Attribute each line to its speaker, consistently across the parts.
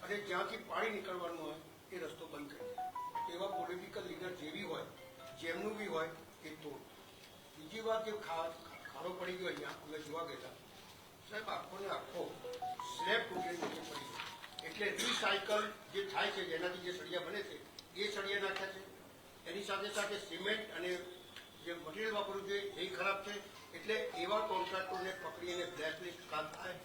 Speaker 1: અને જ્યાંથી પાણી નીકળવાનું હોય એ રસ્તો બંધ કરી દે. એવા પોલિટિકલ લીડર જેવી હોય જેમનું બી હોય એ તોડ. બીજી વાત જે ખાડો પડી ગયો અહીંયા અમે જોવા ગયેલા સાહેબ, આખો ને આખો સ્લેબ તૂટીને નીચે પડી ગયો. એટલે રિસાયકલ જે થાય છે જેનાથી જે સળિયા બને છે એ સળિયા નાખ્યા છે. એની સાથે સાથે સિમેન્ટ અને જે મટીરિયલ વાપરવું છે એ ખરાબ છે. એટલે એવા કોન્ટ્રાક્ટરોને પકડીને બ્લેકલિસ્ટ કામ થાય.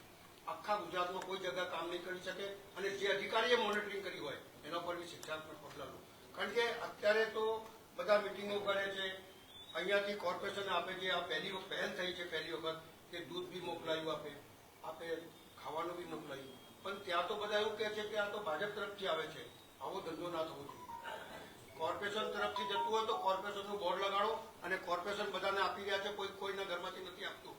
Speaker 1: આખા ગુજરાતમાં કોઈ જગ્યા કામ નહીં કરી શકે અને જે અધિકારીએ મોનિટરિંગ કરી હોય એના પર બી શિક્ષાત્મક પગલાં લો. કારણ કે અત્યારે તો બધા મિટિંગો કરે છે. અહીંયાથી કોર્પોરેશન આપે છે. આ પહેલ થઈ છે પહેલી વખત કે દૂધ બી મોકલાયું, આપે ખાવાનું બી મોકલાયું. પણ ત્યાં તો બધા એવું કહે છે કે આ તો ભાજપ તરફથી આવે છે, આવો ધંધો ના થવો જોઈએ. કોર્પોરેશન તરફથી જતું હોય તો કોર્પોરેશનનું બોર્ડ લગાડો અને કોર્પોરેશન બધાને આપી રહ્યા છે, કોઈના ઘરમાંથી નથી આપતું.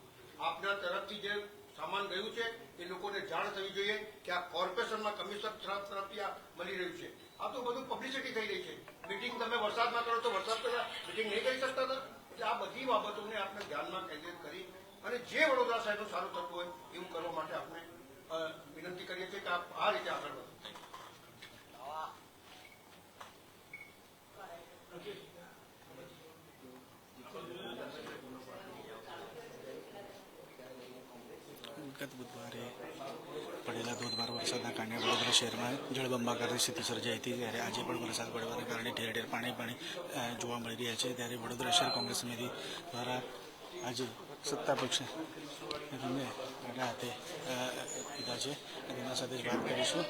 Speaker 1: આપના તરફથી જે સામાન ગયું છે એ લોકોને જાણ થવી જોઈએ કે આ કોર્પોરેશનમાં કમિશનર તરફથી આ મળી રહ્યું છે. આ તો બધું પબ્લિસિટી થઈ રહી છે. મિટિંગ તમે વરસાદમાં કરો તો વરસાદ પહેલા મિટિંગ નહીં કરી શકતા હતા. એટલે આ બધી બાબતોને આપણે ધ્યાનમાં કેન્દ્રિત કરી અને જે વડોદરા શહેરનું સારું થતું હોય એવું કરવા માટે આપણે વિનંતી કરીએ છીએ કે આ રીતે આગળ વધો.
Speaker 2: ગત બુધવારે પડેલા ધોધમાર વરસાદના કારણે વડોદરા શહેરમાં જળબંબાકારની સ્થિતિ સર્જાઈ હતી. ત્યારે આજે પણ વરસાદ પડવાના કારણે ઠેર ઠેર પાણી જોવા મળી રહ્યા છે. ત્યારે વડોદરા શહેર કોંગ્રેસ સમિતિ દ્વારા આજે સત્તા પક્ષ તેમને આગળ હાથે લીધા છે અને તેના સાથે જ વાત કરીશું.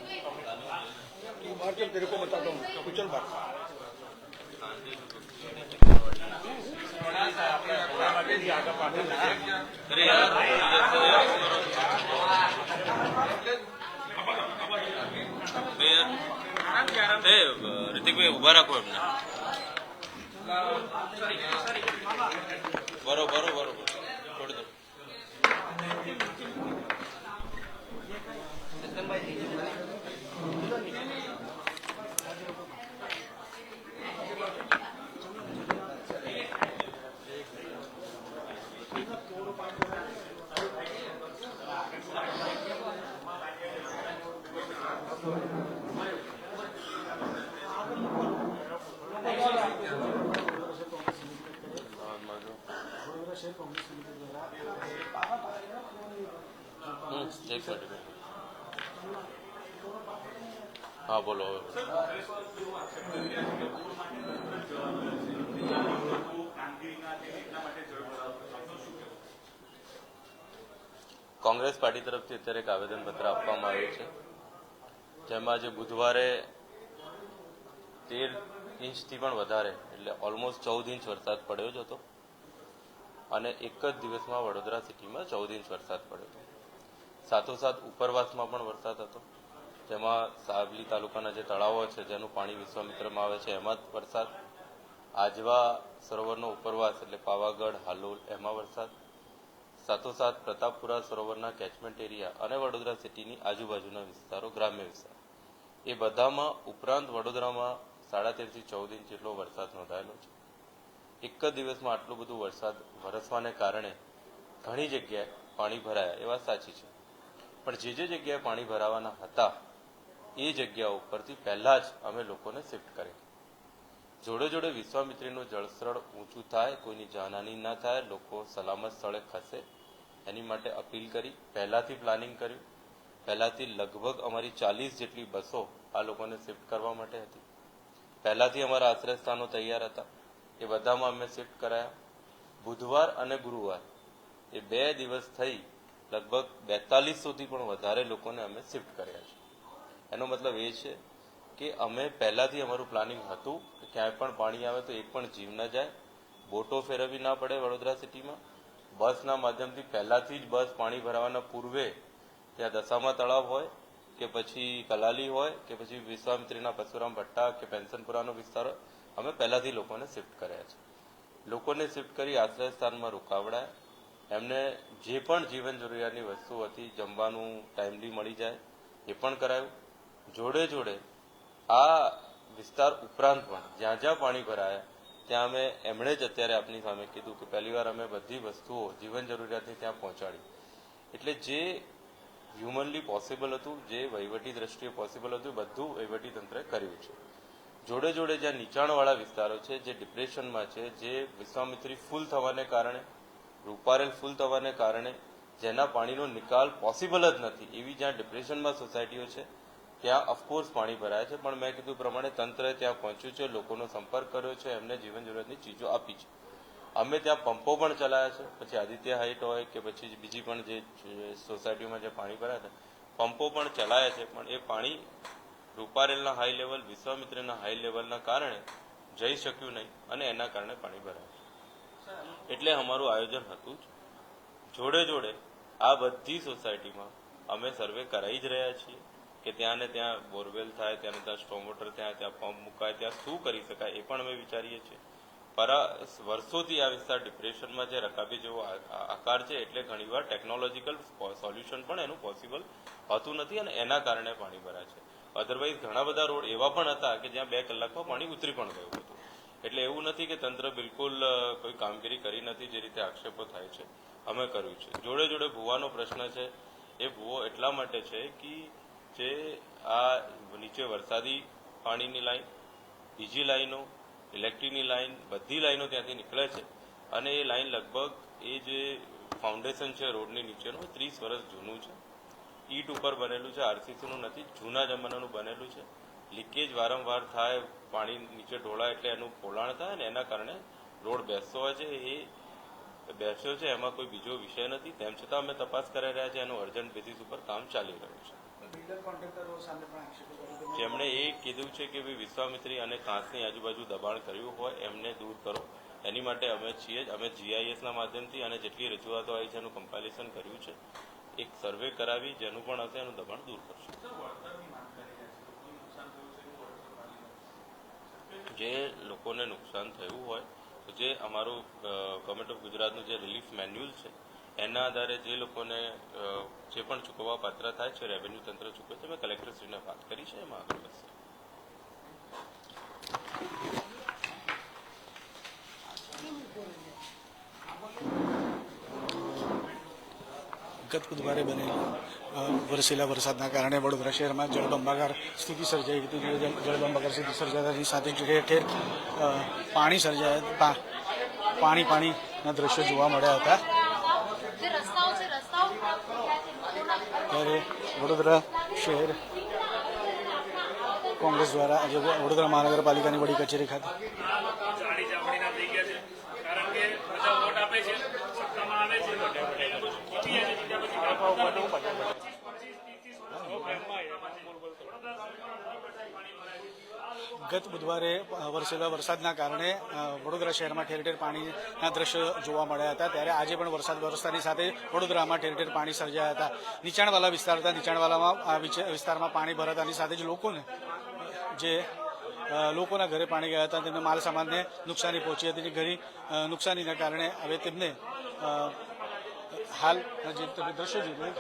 Speaker 3: ऋतिकભાઈ ઉભા રાખો એમને. બરોબર છોડી દો. એક મિનિટ. હા બોલો. કોંગ્રેસ પાર્ટી તરફથી અત્યારે એક આવેદનપત્ર આપવામાં આવ્યું છે, જેમાં આજે બુધવારે 13 ઇંચથી પણ વધારે એટલે ઓલમોસ્ટ 14 ઇંચ વરસાદ પડ્યો જ હતો અને એક જ દિવસમાં વડોદરા સિટીમાં 14 ઇંચ વરસાદ પડ્યો હતો. સાથોસાથ ઉપરવાસમાં પણ વરસાદ હતો, જેમાં સાવલી તાલુકાના જે તળાવો છે જેનું પાણી વિશ્વામિત્રમાં આવે છે એમાં વરસાદ, આજવા સરોવરનો ઉપરવાસ એટલે પાવાગઢ, હાલોલ એમાં વરસાદ, સાથોસાથ પ્રતાપપુરા સરોવરના કેચમેન્ટ એરિયા અને વડોદરા સિટીની આજુબાજુના વિસ્તારો, ગ્રામ્ય વિસ્તાર એ બધામાં ઉપરાંત વડોદરામાં 13.5 થી 14 ઇંચ જેટલો વરસાદ નોંધાયેલો છે. એક જ દિવસમાં આટલો બધો વરસાદ વરસવાને કારણે ઘણી જગ્યાએ પાણી ભરાયા એ વાત સાચી છે, પણ જે જગ્યાએ પાણી ભરાવાના હતા એ જગ્યાઓ ઉપરથી પહેલા જ અમે લોકોને શિફ્ટ કર્યા. જોડે જોડે વિશ્વામિત્રીનું જળસ્તર ઊંચું થાય, કોઈની જાનહાની ના થાય, લોકો સલામત સ્થળે ખસે એની માટે અપીલ કરી, પહેલાથી પ્લાનિંગ કર્યું. પહેલાથી લગભગ અમારી 40 જેટલી બસો આ લોકોને શિફ્ટ કરવા માટે હતી. પહેલાથી અમારા આશ્રય સ્થાનો તૈયાર હતા, એ બધામાં અમે શિફ્ટ કરાયા. બુધવાર અને ગુરુવાર એ 2 દિવસ થઈ લગભગ 4200 થી પણ વધારે લોકોને અમે શિફ્ટ કર્યા છે. એનો મતલબ એ છે કે અમે પહેલાથી અમારું પ્લાનિંગ હતું કે ક્યાંય પણ પાણી આવે તો એક પણ જીવ ન જાય, બોટો ફેરવવી ના પડે વડોદરા સિટીમાં, બસના માધ્યમથી પહેલાથી જ બસ પાણી ભરાવાના પૂર્વે ત્યાં દશામા તળાવ હોય કે પછી કલાલી હોય કે પછી વિશ્વામિત્રીના પરશુરામ ભટ્ટા કે પેન્શનપુરાનો વિસ્તાર હોય, અમે પહેલાથી લોકોને શિફ્ટ કર્યા છે. લોકોને શિફ્ટ કરી આશ્રય સ્થાનમાં રોકાવડાયા. એમને જે પણ જીવન જરૂરિયાતની વસ્તુ હતી, જમવાનું ટાઈમલી મળી જાય એ પણ કરાયું. જોડે જોડે આ વિસ્તાર ઉપરાંત પણ જ્યાં જ્યાં પાણી ભરાયા ત્યાં અમે એમણે જ અત્યારે આપની સામે કીધું કે પહેલીવાર અમે બધી વસ્તુઓ જીવન જરૂરિયાતની ત્યાં પહોંચાડી. એટલે જે હ્યુમનલી પોસિબલ હતું, જે વહીવટી દ્રષ્ટિએ પોસિબલ હતું, બધું વહીવટી તંત્રે કર્યું છે. જોડે જોડે જ્યાં નીચાણવાળા વિસ્તારો છે, જે ડિપ્રેશનમાં છે, જે વિશ્વામિત્રી ફૂલ થવાને કારણે, રૂપારેલ ફૂલ થવાને કારણે જેના પાણીનો નિકાલ પોસિબલ જ નથી, એવી જ્યાં ડિપ્રેશનમાં સોસાયટીઓ છે ત્યાં ઓફકોર્સ પાણી ભરાય છે. પણ મેં કીધું પ્રમાણે તંત્ર ત્યાં પહોંચ્યું છે, લોકોનો સંપર્ક કર્યો છે, એમને જીવન જરૂરિયાતની ચીજો આપી છે. અમે ત્યાં પંપો પણ ચલાવ્યા છે, પછી આદિત્ય હાઇટ હોય કે પછી બીજી પણ જે સોસાયટીઓમાં જે પાણી ભરાય છે, પંપો પણ ચલાવ્યા છે. પણ એ પાણી રૂપારેલના હાઈ લેવલ, વિશ્વામિત્રના હાઈ લેવલના કારણે જઈ શક્યું નહીં અને એના કારણે પાણી ભરાય છે. એટલે અમારું આયોજન હતું જ. જોડે જોડે આ બધી સોસાયટીમાં અમે સર્વે કરાવી જ રહ્યા છીએ કે ત્યાં ને ત્યાં બોરવેલ થાય, ત્યાં ત્યાં સ્ટ્રોમ વોટર ત્યાં પંપ મુકાય, ત્યાં શું કરી શકાય એ પણ અમે વિચારીએ છીએ. પર વર્ષોથી આ વિસ્તાર ડિપ્રેશનમાં છે, રકાબી જેવો આકાર છે, એટલે ઘણીવાર ટેકનોલોજીકલ સોલ્યુશન પણ એનું પોસિબલ હોતું નથી અને એના કારણે પાણી ભરાય છે. અધરવાઇઝ ઘણા બધા રોડ એવા પણ હતા કે જ્યાં 2 કલાકમાં પાણી ઉતરી પણ ગયું હતું. એટલે એવું નથી કે તંત્ર બિલકુલ કોઈ કામગીરી કરી નથી, જે રીતે આક્ષેપો થાય છે અમે કર્યું છે. જોડે જોડે ભૂવાનો પ્રશ્ન છે, એ ભૂવો એટલા માટે છે કે જે આ નીચે વરસાદી પાણીની લાઈન, બીજી લાઈનો, ઇલેક્ટ્રિકની લાઈન, બધી લાઈનો ત્યાંથી નીકળે છે અને એ લાઈન લગભગ એ જે ફાઉન્ડેશન છે રોડની નીચેનું 30 વર્ષ જૂનું છે, ઈટ ઉપર બનેલું છે, આરસીસીનું નથી, જૂના જમાનાનું બનેલું છે. લીકેજ વારંવાર થાય, પાણી નીચે ઢોળાય એટલે એનું પોલાણ થાય ને એના કારણે રોડ બેસતો હોય છે. એ બેસ્યો છે, એમાં કોઈ બીજો વિષય નથી. તેમ છતાં અમે તપાસ કરી રહ્યા છીએ, એનું અર્જન્ટ બેઝિસ ઉપર કામ ચાલી રહ્યું છે. જેમણે એ કીધું છે કે ભાઈ વિશ્વામિત્રી અને કાંસની આજુબાજુ દબાણ કર્યું હોય એમને દૂર કરો, એની માટે અમે છીએ જ. અમે GISના માધ્યમથી અને જેટલી રજૂઆતો આવી છે એનું કમ્પાઇલેશન કર્યું છે. એક સર્વે કરાવી જેનું પણ હશે એનું દબાણ દૂર કરશું. જે લોકોને નુકસાન થયું હોય તો જે અમારું ગવર્મેન્ટ ઓફ ગુજરાતનું જે રિલીફ મેન્યુઅલ છે એના આધારે જે લોકોને જે પણ ચૂકવવા પાત્ર થાય છે, રેવન્યુ તંત્ર ચૂકવે છે, મેં કલેક્ટરશ્રીને વાત કરી છે, એમાં આગળ વધશે.
Speaker 2: ગત બુધવારે બનેલા વરસેલા વરસાદના કારણે વડોદરા શહેરમાં જળબંબાકાર સ્થિતિ સર્જાઈ હતી. જળબંબાકાર સ્થિતિ સર્જાતાની સાથે ઠેર ઠેર પાણી સર્જાયા, પાણીના દ્રશ્યો જોવા મળ્યા હતા. ત્યારે વડોદરા શહેર કોંગ્રેસ દ્વારા આજે વડોદરા મહાનગરપાલિકાની વડી કચેરી ખાતે ગત બુધવારે વરસેલા વરસાદના કારણે વડોદરા શહેરમાં ઠેર ઠેર પાણીના દ્રશ્યો જોવા મળ્યા હતા. ત્યારે આજે પણ વરસાદ વરસતાની સાથે વડોદરામાં ઠેર ઠેર પાણી સર્જાયા હતા. નીચાણવાળા વિસ્તાર હતા, નીચાણવાળામાં વિસ્તારમાં પાણી ભરાતાની સાથે જ લોકોના ઘરે પાણી ગયા હતા, તેમને માલ સામાનને નુકસાની પહોંચી હતી. ઘણી નુકસાનીના કારણે હવે તેમને હાલ જે તમે દ્રશ્યો જોયું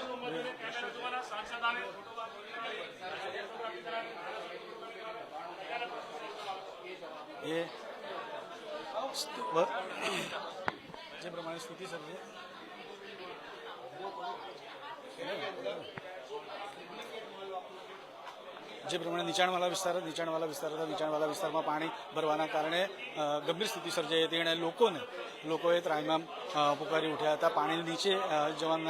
Speaker 2: એ જે પ્રમાણે સ્થિતિ સર્જે જે પ્રમાણે નીચાણવાળા વિસ્તારમાં પાણી ભરવાના કારણે ગંભીર સ્થિતિ સર્જાઈ હતી અને લોકોએ ત્રાહિમામ પુકારી ઉઠ્યા હતા. પાણી નીચે જવાનું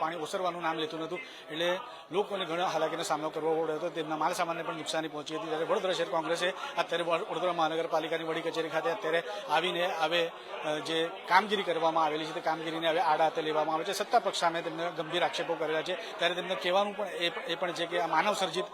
Speaker 2: પાણી ઓસરવાનું નામ લેતું નહોતું, એટલે લોકોને ઘણા હાલાકીનો સામનો કરવો પડ્યો હતો. તેમના માલ સામાનને પણ નુકસાની પહોંચી હતી. ત્યારે વડોદરા શહેર કોંગ્રેસે અત્યારે વડોદરા મહાનગરપાલિકાની વડી કચેરી ખાતે અત્યારે આવીને હવે જે કામગીરી કરવામાં આવેલી છે તે કામગીરીને હવે આડા હાથે લેવામાં આવે છે. સત્તા પક્ષ સામે તેમને ગંભીર આક્ષેપો કરેલા છે. ત્યારે તેમને કહેવાનું પણ એ પણ છે કે આ માનવ સર્જિત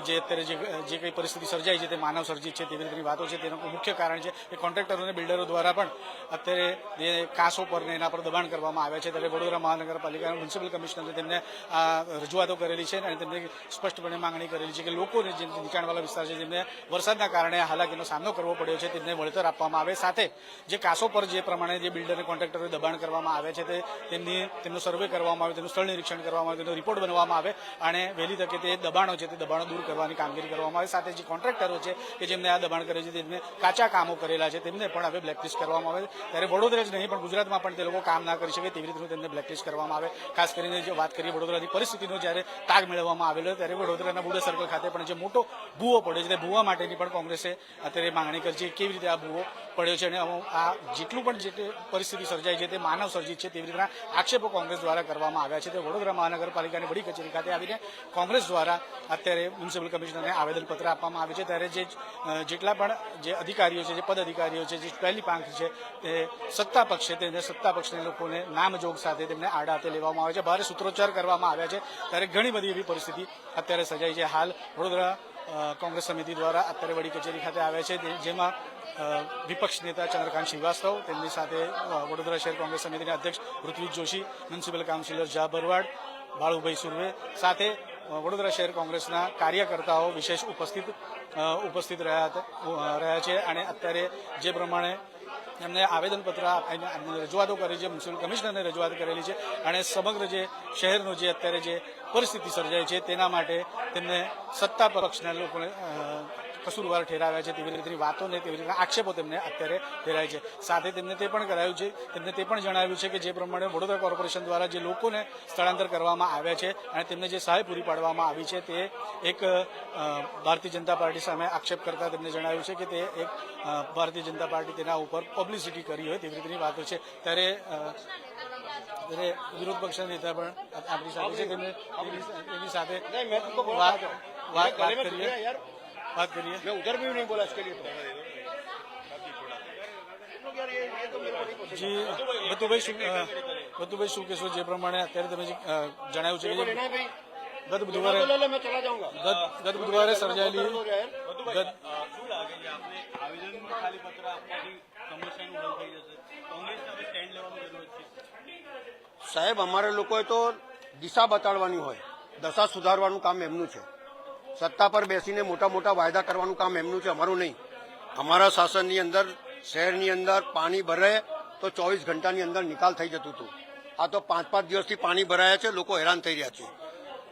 Speaker 2: જે અત્યારે જે કંઈ પરિસ્થિતિ સર્જાઈ છે તે માનવ સર્જિત છે તેવી રીતની વાતો છે. તેનું મુખ્ય કારણ છે કે કોન્ટ્રાક્ટરો અને બિલ્ડરો દ્વારા પણ અત્યારે જે કાંસો પર ને એના પર દબાણ કરવામાં આવ્યા છે. ત્યારે વડોદરા મહાનગરપાલિકાના મ્યુનિસિપલ કમિશનરે તેમને આ રજૂઆતો કરેલી છે અને તેમને સ્પષ્ટપણે માંગણી કરેલી છે કે લોકોને જે નીચાણવાળા વિસ્તાર છે જેમને વરસાદના કારણે હાલાકીનો સામનો કરવો પડ્યો છે તેમને વળતર આપવામાં આવે. સાથે જે કાંસો પર જે પ્રમાણે જે બિલ્ડર અને કોન્ટ્રાક્ટરોએ દબાણ કરવામાં આવે છે તે તેમનું સર્વે કરવામાં આવે, તેનું સ્થળ નિરીક્ષણ કરવામાં આવે, તેનો રિપોર્ટ બનવામાં આવે અને વહેલી તકે તે દબાણો છે તે દબાણો દૂર કરવાની કામગીરી કરવામાં આવે. સાથે જે કોન્ટ્રાક્ટરો છે કે જેમને આ દબાણ કરે છે, તેમને કાચા કામો કરેલા છે તેમને પણ હવે બ્લેકલિસ્ટ કરવામાં આવે ત્યારે વડોદરા જ નહીં પણ ગુજરાતમાં પણ તે લોકો કામ ના કરી શકે તેવી રીતનું તેમને બ્લેકલિસ્ટ કરવામાં આવે. ખાસ કરીને જો વાત કરીએ વડોદરાની પરિસ્થિતિનો જ્યારે તાગ મેળવવામાં આવેલો ત્યારે વડોદરાના બુડા સર્કલ ખાતે પણ જે મોટો ભૂવો પડ્યો છે તે ભૂવા માટેની પણ કોંગ્રેસે અત્યારે માંગણી કરી છે કેવી રીતે આ ભૂવો પડ્યો છે અને આ જેટલું પણ જે પરિસ્થિતિ સર્જાઈ છે તે માનવ સર્જિત છે તેવી રીતના આક્ષેપો કોંગ્રેસ દ્વારા કરવામાં આવ્યા છે. તે વડોદરા મહાનગરપાલિકાની વડી કચેરી ખાતે આવીને કોંગ્રેસ દ્વારા અત્યારે મ્યુનિસિપલ કમિશનરને આવેદનપત્ર આપવામાં આવે છે. ત્યારે જેટલા પણ જે અધિકારીઓ છે, જે પદ અધિકારીઓ છે, જે પહેલી પાંખ છે તે સત્તા પક્ષ છે તેને સત્તા પક્ષના લોકોને નામજોગ સાથે તેમને આડા હાથે લેવામાં આવે છે, ભારે સૂત્રોચ્ચાર કરવામાં આવ્યા છે. ત્યારે ઘણી બધી એવી પરિસ્થિતિ અત્યારે સર્જાઈ છે. હાલ વડોદરા કોંગ્રેસ સમિતિ દ્વારા અત્યારે વડી કચેરી ખાતે આવ્યા છે, જેમાં વિપક્ષ નેતા ચંદ્રકાંત શ્રીવાસ્તવ, તેમની સાથે વડોદરા શહેર કોંગ્રેસ સમિતિના અધ્યક્ષ ઋત્વિજ જોશી, મ્યુનિસિપલ કાઉન્સિલર જા ભરવાડ, બાળુભાઈ સુરવે સાથે વડોદરા શહેર કોંગ્રેસના કાર્યકર્તાઓ વિશેષ ઉપસ્થિત રહ્યા છે. અને અત્યારે જે પ્રમાણે એમને આવેદનપત્ર રજૂઆતો કરી છે, મ્યુનિસિપલ કમિશનરને રજૂઆત કરેલી છે અને સમગ્ર જે શહેરનો જે અત્યારે જે પરિસ્થિતિ સર્જાઈ છે તેના માટે તેમને સત્તા પક્ષના લોકોને કસૂરવાર ઠેરાવ્યા છે તેવી રીતની વાતોને તેવી રીતના આક્ષેપો તેમને અત્યારે ઠેરાય છે. સાથે તેમને તે પણ કરાયું છે, તેમને તે પણ જણાવ્યું છે કે જે પ્રમાણે વડોદરા કોર્પોરેશન દ્વારા જે લોકોને સ્થળાંતર કરવામાં આવ્યા છે અને તેમને જે સહાય પૂરી પાડવામાં આવી છે તે એક ભારતીય જનતા પાર્ટી સામે આક્ષેપ કરતા તેમને જણાવ્યું છે કે તે એક ભારતીય જનતા પાર્ટી તેના ઉપર પબ્લિસિટી કરી હોય તેવી રીતની વાતો છે. ત્યારે વિરોધ પક્ષના નેતા પણ આપણી સાથે છે, તેની સાથે વાત કરીએ.
Speaker 1: मैं उधर भी नहीं बोला इसके लिए तो
Speaker 2: જી બતુભાઈ શું કહેશો? જે પ્રમાણે અત્યારે તમે જણાવ્યું છે કે ગત બુધવારે સર્જાયેલી
Speaker 1: સાહેબ, અમારે લોકોએ તો દિશા બતાડવાની હોય, દશા સુધારવાનું કામ એમનું છે. સત્તા પર બેસીને મોટા મોટા વાયદા કરવાનું કામ એમનું છે, અમારું નહીં. અમારા શાસનની અંદર શહેરની અંદર પાણી ભરે તો 24 ઘંટાની અંદર નિકાલ થઈ જતું હતું. આ તો 5-5 દિવસથી પાણી ભરાયા છે, લોકો હેરાન થઈ રહ્યા છે.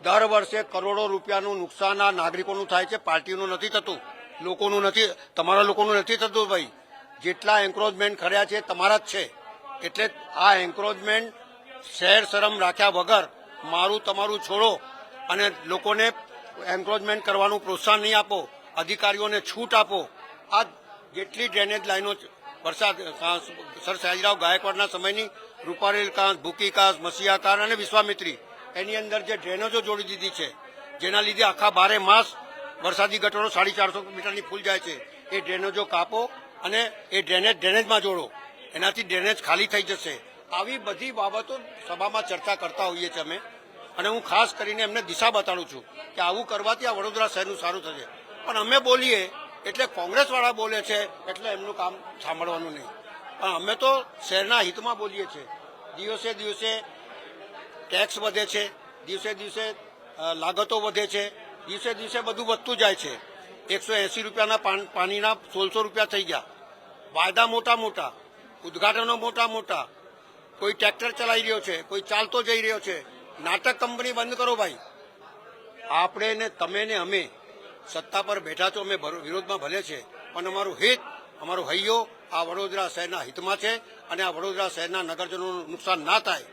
Speaker 1: દર વર્ષે કરોડો રૂપિયાનું નુકસાન આ નાગરિકોનું થાય છે, પાર્ટીનું નથી થતું, લોકોનું નથી, તમારા લોકોનું નથી થતું. ભાઈ, જેટલા એન્ક્રોચમેન્ટ કર્યા છે તમારા જ છે. એટલે આ એન્ક્રોચમેન્ટ શહેર શરમ રાખ્યા વગર મારું તમારું છોડો અને લોકોને એન્ક્રોચમેન્ટ કરવાનું પ્રોત્સાહન નહીં આપો, અધિકારીઓને છૂટ આપો. આ જેટલી ડ્રેનેજ લાઈનો વરસાદ સર સયાજીરાવ ગાયકવાડના સમયની રૂપારેલ કાંસ, ભૂકી કાંસ, મસીહા કાંસ અને વિશ્વામિત્રી, એની અંદર જે ડ્રેનેજો જોડી દીધી છે જેના લીધે આખા 12 માસ વરસાદી ગટરો 450 મીટરની ફૂલ જાય છે. એ ડ્રેનેજો કાપો અને એ ડ્રેનેજમાં જોડો, એનાથી ડ્રેનેજ ખાલી થઈ જશે. આવી બધી બાબતો સભામાં ચર્ચા કરતા હોઈએ છીએ અમે, અને હું ખાસ કરીને એમને દિશા બતાડું છું કે આવું કરવાથી આ વડોદરા શહેરનું સારું થશે. પણ અમે બોલીએ એટલે કોંગ્રેસવાળા બોલે છે એટલે એમનું કામ સાંભળવાનું નહીં. પણ અમે તો શહેરના હિતમાં બોલીએ છીએ. દિવસે દિવસે ટેક્સ વધે છે, દિવસે દિવસે લાગતો વધે છે, દિવસે દિવસે બધું વધતું જાય છે. 180 રૂપિયાના પાણીના 1600 રૂપિયા થઈ ગયા. વાયદા મોટા મોટા, ઉદઘાટનો મોટા મોટા, કોઈ ટ્રેક્ટર ચલાવી રહ્યો છે, કોઈ ચાલતો જઈ રહ્યો છે. નાટક કંપની બંધ કરો ભાઈ. આપણે ને તમે ને અમે સત્તા પર બેઠા છો, અમે વિરોધમાં ભલે છે, પણ અમારું હિત, અમારું હૈયો આ વડોદરા શહેરના હિતમાં છે. અને આ વડોદરા શહેરના નગરજનોનું નુકસાન ના થાય,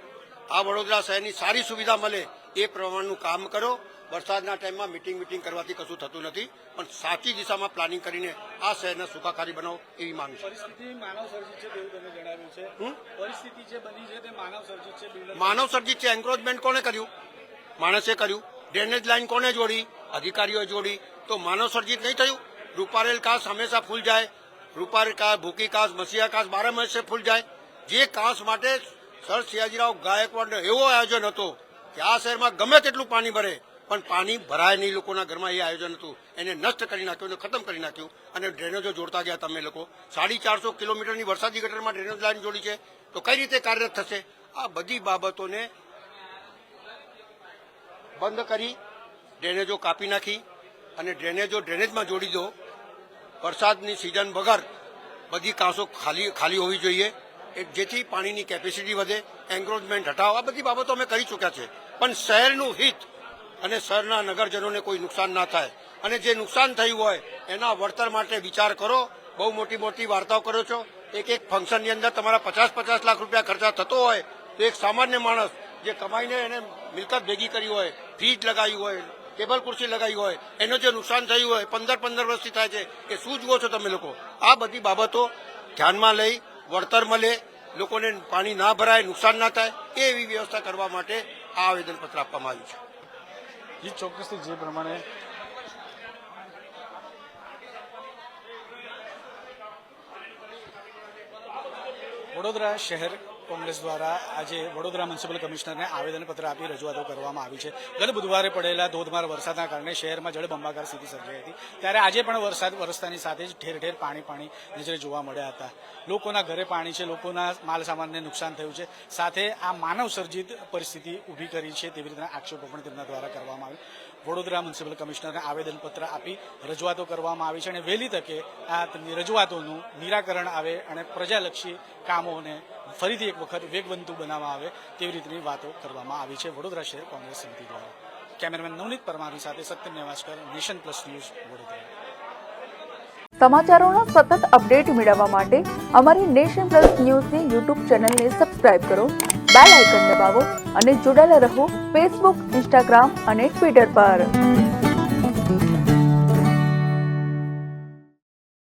Speaker 1: આ વડોદરા શહેરની સારી સુવિધા મળે એ પ્રમાણનું કામ કરો. વરસાદના ટાઈમમાં મિટિંગ કરવાથી કશું થતું નથી, પણ સાચી દિશામાં પ્લાનિંગ કરીને આ શહેરને સુખાકારી બનાવો એવી માંગ છે.
Speaker 2: પરિસ્થિતિ માનવ સર્જિત છે તેવું તમે જણાવ્યું છે. પરિસ્થિતિ જે બની છે તે માનવ સર્જિત છે.
Speaker 1: માનવ સર્જિત છે. એન્ક્રોચમેન્ટ કોને કર્યું? માણસે કર્યું. ડ્રેનેજ લાઈન કોને જોડી? અધિકારીઓએ જોડી. તો માનવ સર્જિત નહીં થયું? રૂપારેલ કાંસ હંમેશા ફૂલ જાય, રૂપારેલ કાંસ, ભૂકી કાંસ, મસીહા કાંસ 12 માસે ફૂલ જાય. જે કાંસ માટે સર સયાજીરાવ ગાયકવાડનો એવો આયોજન હતો કે આ શહેરમાં ગમે તેટલું પાણી ભરે પણ પાણી ભરાય નહીં લોકોના ઘરમાં, એ આયોજન હતું. એને નષ્ટ કરી નાખ્યું, એને ખતમ કરી નાખ્યું અને ડ્રેનેજો જોડતા ગયા તમે લોકો. 450 કિલોમીટરની વરસાદી ગટરમાં ડ્રેનેજ લાઈન જોડી છે, તો કઈ રીતે કાર્યરત થશે? આ બધી બાબતોને બંધ કરી ડ્રેનેજો કાપી નાખી અને ડ્રેનેજમાં જોડી દો. વરસાદની સિઝન વગર બધી કાંસો ખાલી હોવી જોઈએ, જેથી પાણીની કેપેસિટી વધે. એન્ક્રોચમેન્ટ હટાવો, આ બધી બાબતો અમે કરી ચૂક્યા છે. પણ શહેરનું હિત અને શહેરના નગરજનોને કોઈ નુકસાન ના થાય, અને જે નુકસાન થયું હોય એના વળતર માટે વિચાર કરો. બહુ મોટી મોટી વાર્તાઓ કરો છો. એક ફંક્શનની અંદર તમારા 50-50 લાખ રૂપિયા ખર્ચા થતો હોય તો એક સામાન્ય માણસ જે કમાઈને એને મિલકત ભેગી કરી હોય, ફ્રીજ લગાવ્યું હોય, ટેબલ ખુરશી લગાવી હોય, એનું જે નુકસાન થયું હોય 15 વર્ષથી થાય છે, એ શું જુઓ છો તમે લોકો? આ બધી બાબતો ધ્યાનમાં લઈ વળતર મળે, લોકોને પાણી ના ભરાય, નુકસાન ના થાય, એવી વ્યવસ્થા કરવા માટે આ આવેદનપત્ર આપવામાં આવ્યું છે.
Speaker 2: એ ચોક્કસથી જે પ્રમાણે વડોદરા શહેર કોંગ્રેસ દ્વારા આજે વડોદરા મ્યુનિસિપલ કમિશનરને આવેદનપત્ર આપી રજૂઆતો કરવામાં આવી છે. ગત બુધવારે પડેલા ધોધમાર વરસાદના કારણે શહેરમાં જળબંબાકાર સ્થિતિ સર્જાઈ હતી. ત્યારે આજે પણ વરસાદ વરસતાની સાથે જ ઠેર ઠેર પાણી નજરે જોવા મળ્યા હતા. લોકોના ઘરે પાણી છે, લોકોના માલ સામાનને નુકસાન થયું છે, સાથે આ માનવ સર્જિત પરિસ્થિતિ ઊભી કરી છે તેવી રીતના આક્ષેપો પણ તેમના દ્વારા કરવામાં આવી. વડોદરા મ્યુનિસિપલ કમિશનરને આવેદનપત્ર આપી રજૂઆતો કરવામાં આવી છે અને વહેલી તકે આ તેમની રજૂઆતોનું નિરાકરણ આવે અને પ્રજાલક્ષી કામોને ફરીથી એક વખત વેગવંતુ બનાવવામાં આવે તેવી રીતની વાતો કરવામાં આવી છે વડોદરા શહેર કોંગ્રેસ સમિતિ દ્વારા. કેમેરામેન નવનીત પરમારની સાથે Satyam Nevaskar, Nation Plus News, Vadodara.
Speaker 4: સમાચારોના સતત અપડેટ મેળવવા માટે અમારી નેશન પ્લસ ન્યૂઝની યુટ્યુબ ચેનલને સબસ્ક્રાઇબ કરો, બેલ આઇકન દબાવો અને જોડાયેલા રહો ફેસબુક, ઇન્સ્ટાગ્રામ અને ટ્વિટર પર.